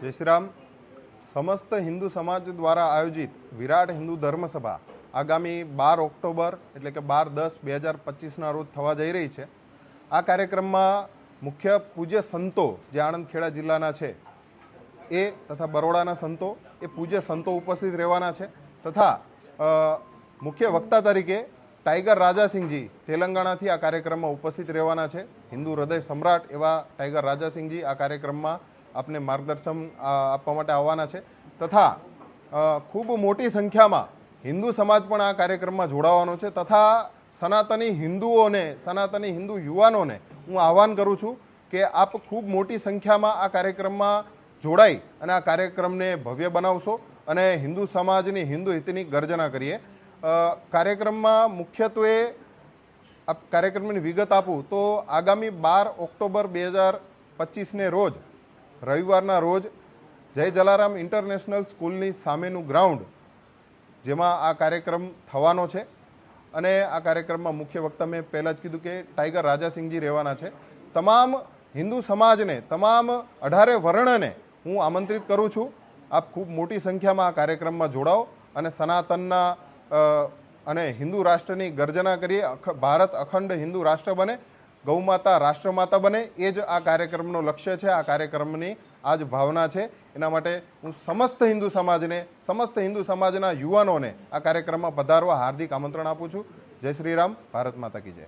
जय श्री राम। समस्त हिंदू समाज द्वारा आयोजित विराट हिंदू धर्मसभा आगामी 12 ऑक्टोबर એટલે કે 12-10-2025 રોજ થવા જઈ રહી છે। આ કાર્યક્રમમાં મુખ્ય પૂજ્ય સંતો જે આણંદ ખેડા જિલ્લાના છે એ તથા બરોડાના સંતો એ પૂજ્ય સંતો ઉપસ્થિત રહેવાના છે તથા મુખ્ય વક્તા તરીકે ટાઈગર રાજાસિંહજી તેલંગાણાથી આ કાર્યક્રમમાં ઉપસ્થિત રહેવાના છે। હિન્દુ હૃદય સમ્રાટ એવા ટાઈગર રાજાસિંહજી આ કાર્યક્રમમાં આપને માર્ગદર્શન આપવા માટે આવવાના છે તથા ખૂબ મોટી સંખ્યામાં હિન્દુ સમાજ પણ આ કાર્યક્રમમાં જોડાવાનો છે તથા સનાતની હિન્દુઓને સનાતની હિન્દુ યુવાનોને હું આહવાન કરું છું કે આપ ખૂબ મોટી સંખ્યામાં આ કાર્યક્રમમાં જોડાઈ અને આ કાર્યક્રમને ભવ્ય બનાવશો અને હિન્દુ સમાજની હિન્દુ હિતની ગર્જના કરીએ। કાર્યક્રમમાં મુખ્યત્વે આ કાર્યક્રમની વિગત આપું તો આગામી 12 ઓક્ટોબર 2025ને રોજ રવિવારના રોજ જય જલારામ ઇન્ટરનેશનલ સ્કૂલની સામેનું ગ્રાઉન્ડ જેમાં આ કાર્યક્રમ થવાનો છે અને આ કાર્યક્રમમાં મુખ્ય વક્તા મેં પહેલાં જ કીધું કે ટાઈગર રાજાસિંહજી રહેવાના છે। તમામ હિન્દુ સમાજને તમામ 18 વર્ણને હું આમંત્રિત કરું છું। આપ ખૂબ મોટી સંખ્યામાં આ કાર્યક્રમમાં જોડાઓ અને સનાતનના અને હિન્દુ રાષ્ટ્રની ગર્જના કરીએ। ભારત અખંડ હિન્દુ રાષ્ટ્ર બને, ગૌમાતા રાષ્ટ્રમાતા બને એ જ આ કાર્યક્રમનો લક્ષ્ય છે, આ કાર્યક્રમની આ જ ભાવના છે। એના માટે હું સમસ્ત હિન્દુ સમાજના યુવાનોને આ કાર્યક્રમમાં પધારવા હાર્દિક આમંત્રણ આપું છું। જય શ્રી રામ, ભારત માતા કી જય।